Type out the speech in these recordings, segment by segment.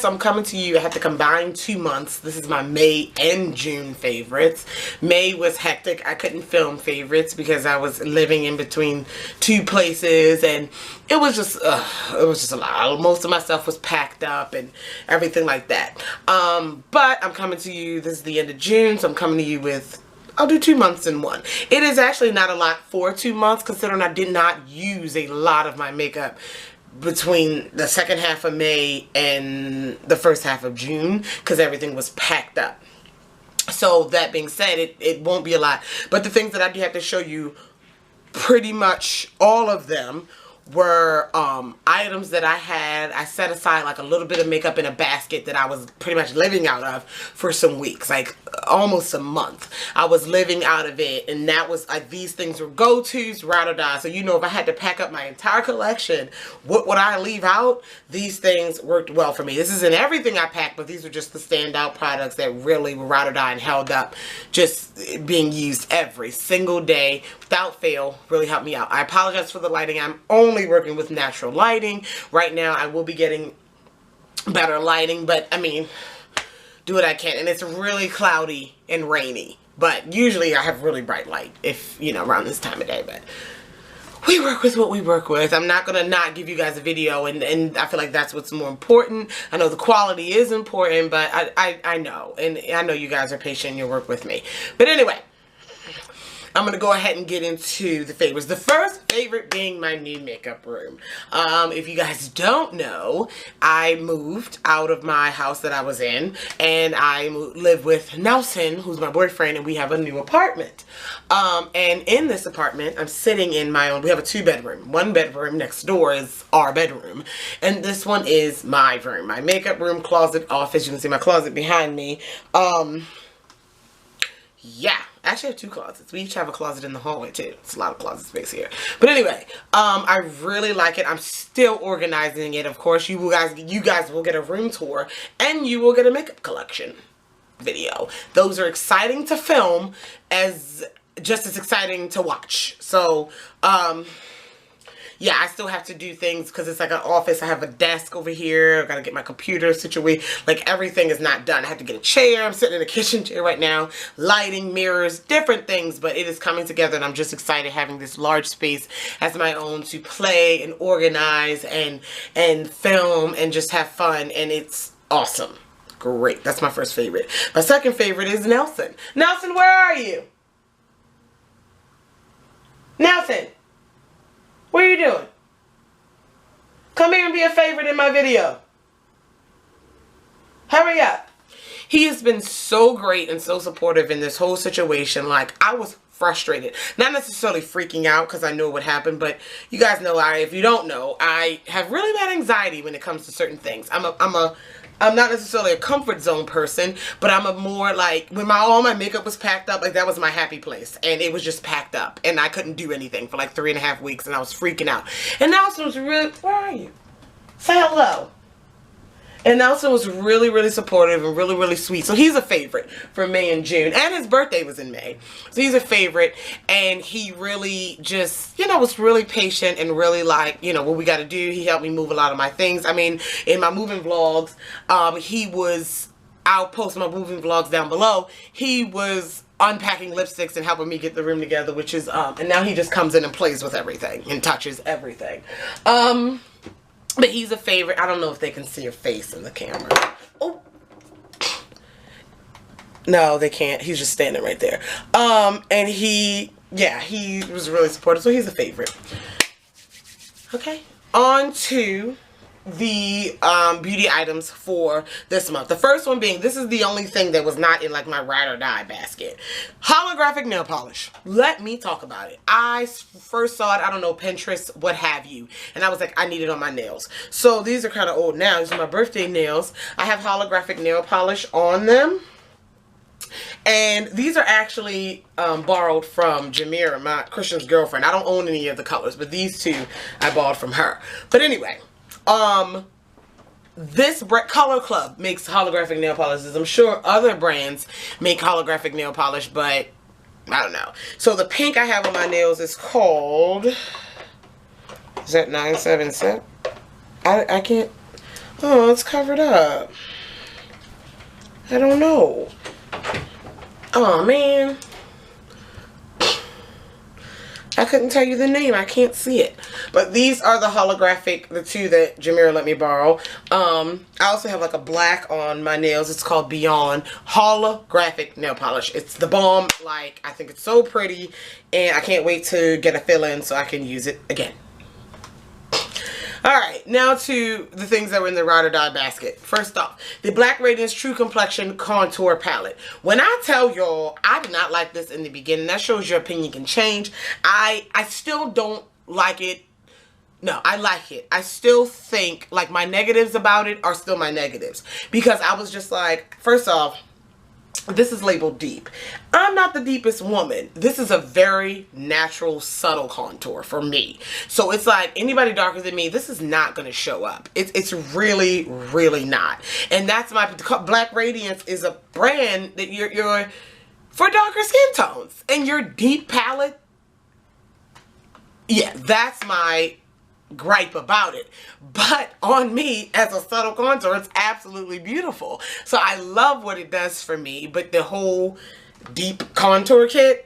so I'm coming to you. I have to combine 2 months. This is my May and June favorites. May was hectic. I couldn't film favorites because I was living in between 2 places, and it was just a lot. Most of my stuff was packed up and everything like that. But I'm coming to you. This is the end of June, so I'm coming to you with, I'll do 2 months in one. It is actually not a lot for 2 months, considering I did not use a lot of my makeup between the second half of May and the first half of June, because everything was packed up. So that being said, it won't be a lot. But the things that I do have to show you, pretty much all of them were items that I set aside like a little bit of makeup in a basket that I was pretty much living out of for some weeks, like almost a month. I was living out of it, and that was like, these things were go-tos, ride or die. So you know, if I had to pack up my entire collection, what would I leave out? These things worked well for me. This isn't everything I packed, but these were just the standout products that really were ride or die and held up, just being used every single day without fail. Really helped me out. I apologize for the lighting. I'm only working with natural lighting right now. I will be getting better lighting, but I mean, do what I can. And it's really cloudy and rainy, but usually I have really bright light, if you know, around this time of day. But we work with what we work with. I'm not gonna not give you guys a video, and I feel like that's what's more important. I know the quality is important, but I know, and I know you guys are patient and you'll work with me. But anyway, I'm going to go ahead and get into the favorites. The first favorite being my new makeup room. If you guys don't know, I moved out of my house that I was in, and I live with Nelson, who's my boyfriend, and we have a new apartment. And in this apartment, I'm sitting in my own, we have a 2-bedroom. 1 bedroom next door is our bedroom. And this one is my room. My makeup room, closet, office. You can see my closet behind me. Yeah. I actually have 2 closets. We each have a closet in the hallway too. It's a lot of closet space here. But anyway, I really like it. I'm still organizing it. Of course, you guys will get a room tour, and you will get a makeup collection video. Those are exciting to film, just as exciting to watch. So, yeah, I still have to do things because it's like an office. I have a desk over here. I gotta get my computer situated. Like, everything is not done. I have to get a chair. I'm sitting in a kitchen chair right now. Lighting, mirrors, different things, but it is coming together, and I'm just excited having this large space as my own to play and organize and film and just have fun, and it's awesome. Great. That's my first favorite. My second favorite is Nelson. Nelson, where are you? Nelson! What are you doing? Come here and be a favorite in my video. Hurry up. He has been so great and so supportive in this whole situation. Like, I was frustrated. Not necessarily freaking out because I know what happened, but you guys know, if you don't know, I have really bad anxiety when it comes to certain things. I'm not necessarily a comfort zone person, but I'm a more like, when all my makeup was packed up, like, that was my happy place, and it was just packed up, and I couldn't do anything for like 3.5 weeks, and I was freaking out. And Nelson was really, where are you? Say hello. And Nelson was really, really supportive and really, really sweet. So he's a favorite for May and June. And his birthday was in May. So he's a favorite. And he really just, you know, was really patient and really like, you know, what we got to do. He helped me move a lot of my things. I mean, in my moving vlogs, I'll post my moving vlogs down below. He was unpacking lipsticks and helping me get the room together, which is, and now he just comes in and plays with everything and touches everything. But he's a favorite. I don't know if they can see your face in the camera. Oh. No, they can't. He's just standing right there. And he was really supportive. So he's a favorite. Okay. On to the beauty items for this month. The first one being, this is the only thing that was not in like my ride or die basket. Holographic nail polish. Let me talk about it. I first saw it, I don't know, Pinterest, what have you, and I was like, I need it on my nails. So these are kind of old now. These are my birthday nails. I have holographic nail polish on them. And these are actually borrowed from Jamira, my Christian's girlfriend. I don't own any of the colors, but these 2 I bought from her. But anyway, this Color Club makes holographic nail polishes. I'm sure other brands make holographic nail polish, but I don't know. So the pink I have on my nails is called, is that 977? I can't, Oh, it's covered up. I don't know. Oh, man. I couldn't tell you the name. I can't see it. But these are the holographic, the two that Jamira let me borrow. I also have like a black on my nails. It's called Beyond Holographic Nail Polish. It's the bomb. Like, I think it's so pretty. And I can't wait to get a fill-in so I can use it again. Alright, now to the things that were in the ride or die basket. First off, the Black Radiance True Complexion Contour Palette. When I tell y'all, I did not like this in the beginning. That shows your opinion can change. I still don't like it. No, I like it. I still think, like, my negatives about it are still my negatives. Because I was just like, first off, this is labeled deep. I'm not the deepest woman. This is a very natural, subtle contour for me. So it's like, anybody darker than me, this is not going to show up. It's really, really not. And that's my, Black Radiance is a brand that you're for darker skin tones. And your deep palette, yeah, that's my gripe about it. But on me, as a subtle contour, it's absolutely beautiful. So I love what it does for me. But the whole deep contour kit,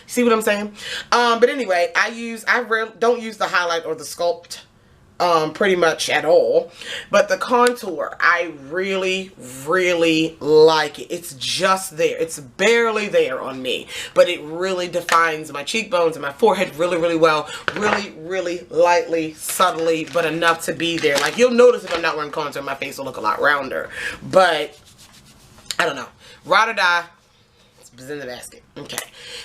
see what I'm saying? But anyway, I don't use the highlight or the sculpt pretty much at all. But the contour, I really, really like it. It's just there. It's barely there on me. But it really defines my cheekbones and my forehead really, really well. Really, really lightly, subtly, but enough to be there. Like, you'll notice if I'm not wearing contour, my face will look a lot rounder. But, I don't know. Ride or die. It's in the basket. Okay.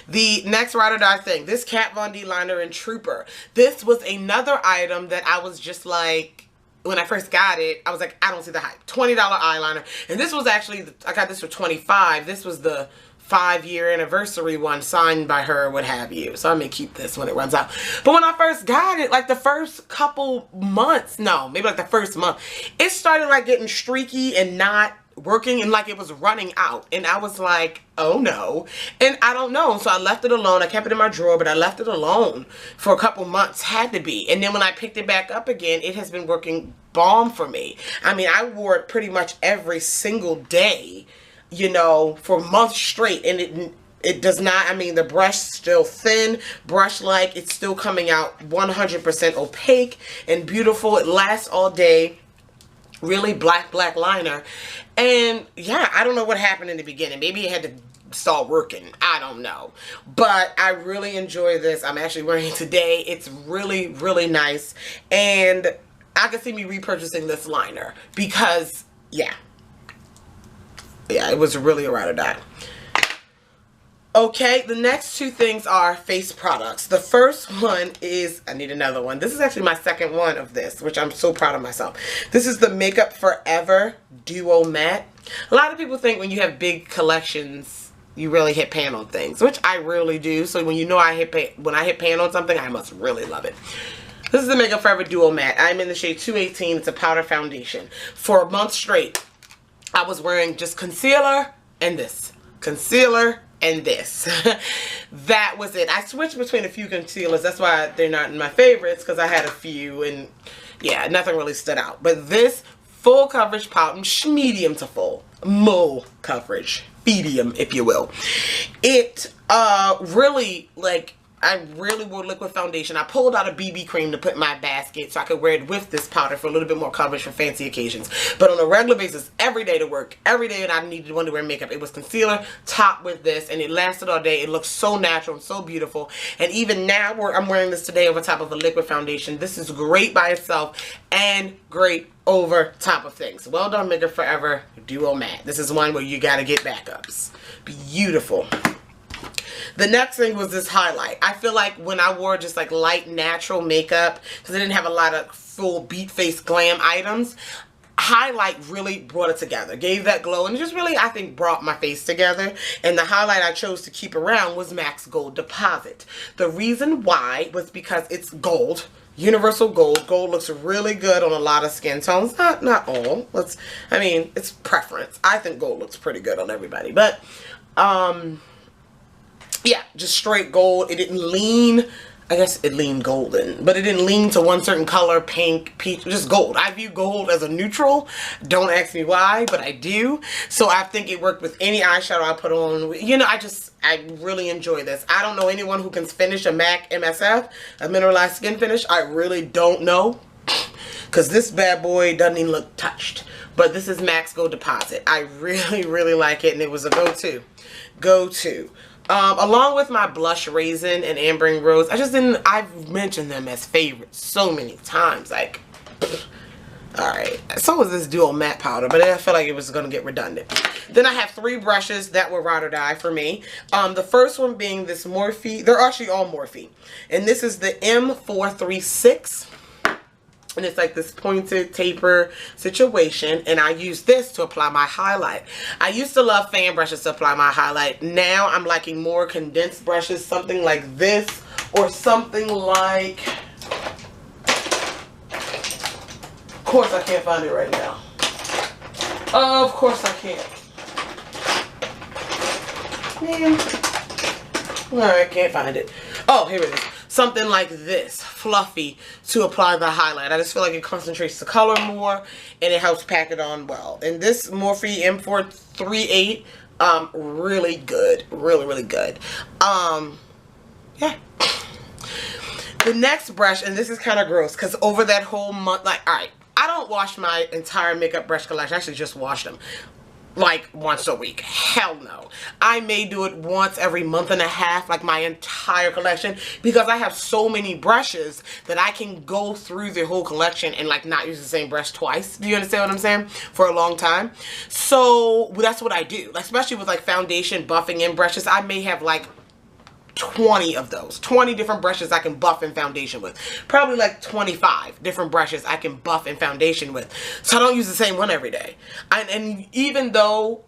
The next ride or die thing. This Kat Von D liner in Trooper. This was another item that I was just like, when I first got it, I was like, I don't see the hype. $20 eyeliner. And this was actually, I got this for $25. This was the 5-year anniversary one signed by her, what have you. So I may keep this when it runs out. But when I first got it, like the first couple months, no, maybe like the first month, it started like getting streaky and not working, and like it was running out, and I was like, oh no. And I don't know, so I left it alone. I kept it in my drawer, but I left it alone for a couple months. Had to be. And then when I picked it back up again, it has been working bomb for me. I mean, I wore it pretty much every single day, you know, for months straight, and it does not, I mean, the brush still thin, brush-like. It's still coming out 100% opaque and beautiful. It lasts all day. Really black liner. And yeah, I don't know what happened in the beginning. Maybe it had to start working. I don't know. But I really enjoy this. I'm actually wearing it today. It's really, really nice. And I can see me repurchasing this liner because, yeah, it was really a ride or die. Okay, the next two things are face products. The first one is, I need another one. This is actually my second one of this, which I'm so proud of myself. This is the Makeup Forever Duo Matte. A lot of people think when you have big collections, you really hit pan on things, which I really do. So when you know when I hit pan on something, I must really love it. This is the Makeup Forever Duo Matte. I'm in the shade 218. It's a powder foundation. For a month straight, I was wearing just concealer and this. Concealer and this. That was it. I switched between a few concealers. That's why they're not in my favorites, because I had a few and yeah, nothing really stood out. But this full coverage powder, medium to full, coverage, medium if you will. It really, like, I really wore liquid foundation. I pulled out a BB cream to put in my basket so I could wear it with this powder for a little bit more coverage for fancy occasions. But on a regular basis, every day to work, every day that I needed one to wear makeup, it was concealer topped with this, and it lasted all day. It looks so natural and so beautiful. And even now, I'm wearing this today over top of a liquid foundation. This is great by itself and great over top of things. Well done, Makeup Forever Duo Matte. This is one where you gotta get backups. Beautiful. The next thing was this highlight. I feel like when I wore just like light natural makeup, because I didn't have a lot of full beat face glam items, highlight really brought it together, gave that glow, and just really, I think, brought my face together. And the highlight I chose to keep around was MAC's Gold Deposit. The reason why was because it's gold, universal gold. Gold looks really good on a lot of skin tones. Not all. I mean, it's preference. I think gold looks pretty good on everybody, but yeah, just straight gold. It didn't lean. I guess it leaned golden, but it didn't lean to one certain color, pink, peach, just gold. I view gold as a neutral. Don't ask me why, but I do. So I think it worked with any eyeshadow I put on. You know, I really enjoy this. I don't know anyone who can finish a MAC MSF, a mineralized skin finish. I really don't know, because this bad boy doesn't even look touched. But this is MAC's Gold Deposit. I really, really like it, and it was a go-to. Go-to. Along with my blush raisin and ambering rose, I've mentioned them as favorites so many times, like, alright. So was this dual matte powder, but I felt like it was going to get redundant. Then I have 3 brushes that were ride or die for me. The first one being this Morphe, they're actually all Morphe, and this is the M436. And it's like this pointed taper situation, and I use this to apply my highlight. I used to love fan brushes to apply my highlight. Now I'm liking more condensed brushes, something like this, or something like, of course I can't find it right now. Of course I can't. Man. Alright, can't find it. Oh, here it is. Something like this, fluffy, to apply the highlight. I just feel like it concentrates the color more, and it helps pack it on well. And this Morphe M438, really good, really, really good. Yeah. The next brush, and this is kind of gross, because over that whole month, like, alright, I don't wash my entire makeup brush collection. I actually just wash them like once a week. Hell no. I may do it once every month and a half, like my entire collection, because I have so many brushes that I can go through the whole collection and like not use the same brush twice. Do you understand what I'm saying? For a long time. So that's what I do. Like, especially with like foundation buffing in brushes, I may have like 20 of those. 20 different brushes I can buff in foundation with. Probably like 25 different brushes I can buff in foundation with. So I don't use the same one every day. And even though,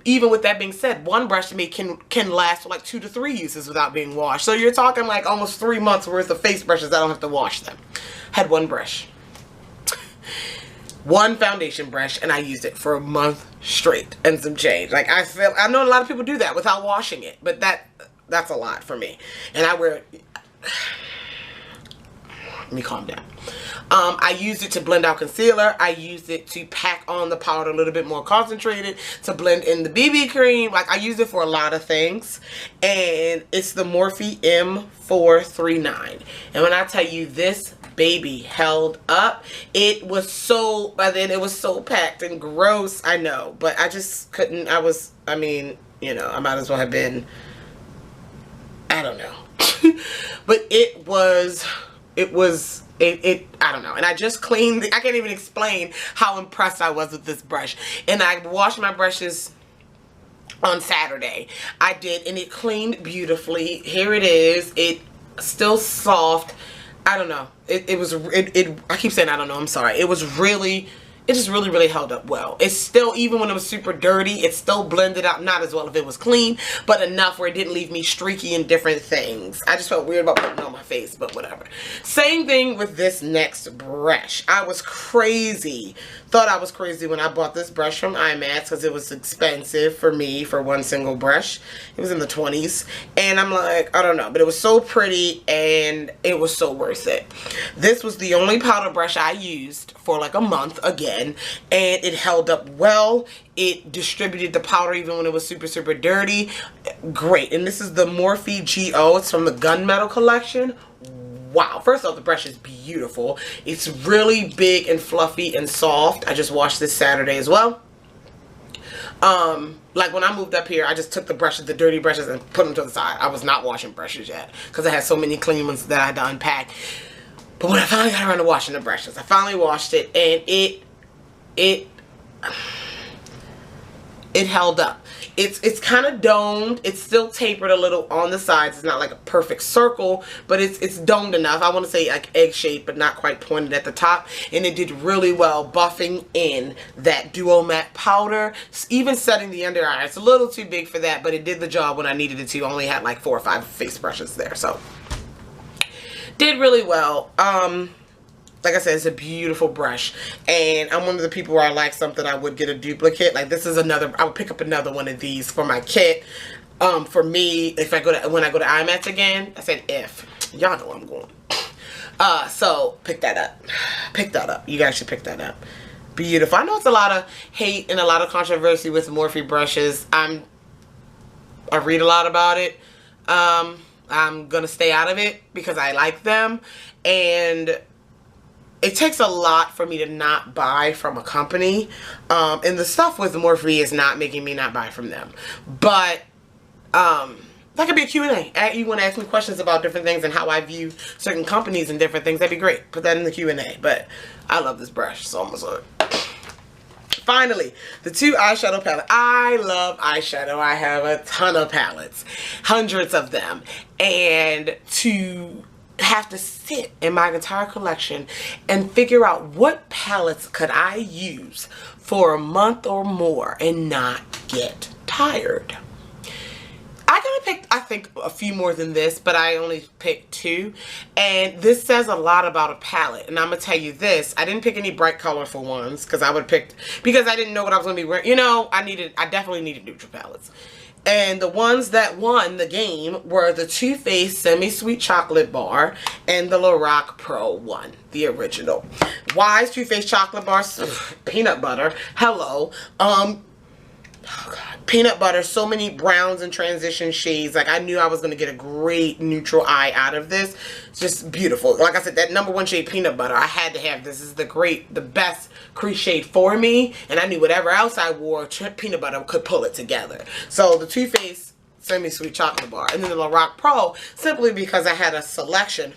even with that being said, one brush to me can last for like 2 to 3 uses without being washed. So you're talking like almost 3 months worth of face brushes. I don't have to wash them. Had one brush. One foundation brush, and I used it for a month straight and some change. Like, I know a lot of people do that without washing it, but that's a lot for me. And I wear, let me calm down. I used it to blend out concealer. I used it to pack on the powder a little bit more concentrated, to blend in the BB cream. Like, I used it for a lot of things. And it's the Morphe M439. And when I tell you this baby held up, it was so, by then it was so packed and gross, I know. But I just couldn't, I mean, you know, I might as well have been, I don't know. But it I don't know. And I just cleaned, I can't even explain how impressed I was with this brush. And I washed my brushes on Saturday. I did, and it cleaned beautifully. Here it is. It's still soft. I don't know. I keep saying I don't know. I'm sorry. It just really, really held up well. It's still, even when it was super dirty, it still blended out, not as well if it was clean, but enough where it didn't leave me streaky in different things. I just felt weird about putting it on my face, but whatever. Same thing with this next brush. I was crazy. Thought I was crazy when I bought this brush from IMAX because it was expensive for me for one single brush. It was in the 20s. And I'm like, I don't know. But it was so pretty and it was so worth it. This was the only powder brush I used for like a month again. And it held up well. It distributed the powder even when it was super, super dirty. Great. And this is the Morphe GO. It's from the Gunmetal collection. Wow, first off, the brush is beautiful. It's really big and fluffy and soft. I just washed this Saturday as well. Like when I moved up here, I just took the brushes, the dirty brushes, and put them to the side. I was not washing brushes yet because I had so many clean ones that I had to unpack. But when I finally got around to washing the brushes, I finally washed it, and it held up. It's kind of domed. It's still tapered a little on the sides. It's not like a perfect circle, but it's domed enough. I want to say like egg shaped, but not quite pointed at the top. And it did really well buffing in that duo matte powder. Even setting the under eye. It's a little too big for that, but it did the job when I needed it to. I only had like 4 or 5 face brushes there, so did really well. Like I said, it's a beautiful brush, and I'm one of the people where I like something, I would get a duplicate. Like this is another, I would pick up another one of these for my kit. For me, if when I go to IMAX again, I said if. Y'all know where I'm going. So pick that up. Pick that up. You guys should pick that up. Beautiful. I know it's a lot of hate and a lot of controversy with Morphe brushes. I read a lot about it. I'm gonna stay out of it because I like them, and it takes a lot for me to not buy from a company, and the stuff with Morphe is not making me not buy from them. But that could be a Q&A. You want to ask me questions about different things and how I view certain companies and different things, that'd be great. Put that in the Q&A. But I love this brush, so I'm gonna finally, the 2 eyeshadow palettes. I love eyeshadow. I have a ton of palettes, hundreds of them, and to have to sit in my entire collection and figure out what palettes could I use for a month or more and not get tired. I could have picked, I think, a few more than this, but I only picked 2. And this says a lot about a palette. And I'm going to tell you this. I didn't pick any bright colorful ones because I would have picked, because I didn't know what I was going to be wearing. You know, I definitely needed neutral palettes. And the ones that won the game were the Too Faced Semi-Sweet Chocolate Bar and the Lorac Pro one, the original. Why is Too Faced Chocolate Bars? Peanut butter. Hello. Oh God, peanut butter, so many browns and transition shades. Like, I knew I was going to get a great neutral eye out of this. It's just beautiful. Like I said, that #1 shade peanut butter, I had to have this. This is the best crease shade for me. And I knew whatever else I wore, peanut butter could pull it together. So the Too Faced Semi-Sweet Chocolate Bar. And then the Lorac Pro, simply because I had a selection.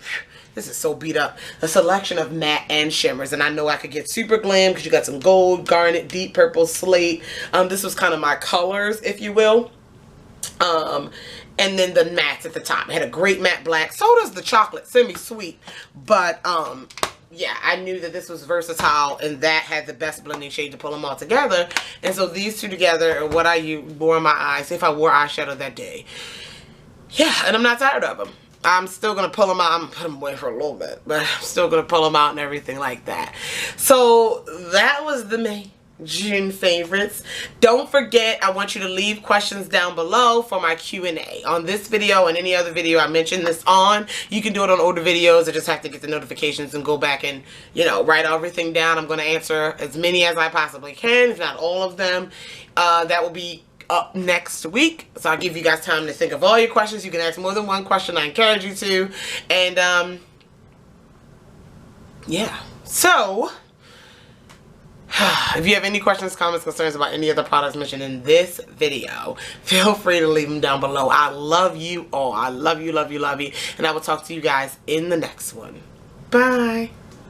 This is so beat up. A selection of matte and shimmers. And I know I could get super glam because you got some gold, garnet, deep purple, slate. This was kind of my colors, if you will. And then the mattes at the top. It had a great matte black. So does the chocolate semi-sweet. But, yeah, I knew that this was versatile and that had the best blending shade to pull them all together. And so these two together are what I wore in my eyes if I wore eyeshadow that day. Yeah, and I'm not tired of them. I'm still going to pull them out. I'm going to put them away for a little bit, but I'm still going to pull them out and everything like that. So that was the May, June favorites. Don't forget, I want you to leave questions down below for my Q&A. On this video and any other video I mentioned this on, you can do it on older videos. I just have to get the notifications and go back and, you know, write everything down. I'm going to answer as many as I possibly can, if not all of them. That will be up next week, so I'll give you guys time to think of all your questions. You can ask more than one question. I encourage you to. And yeah, so if you have any questions, comments, concerns about any of the products mentioned in this video, feel free to leave them down below. I love you all. I love you, love you, love you, and I will talk to you guys in the next one. Bye.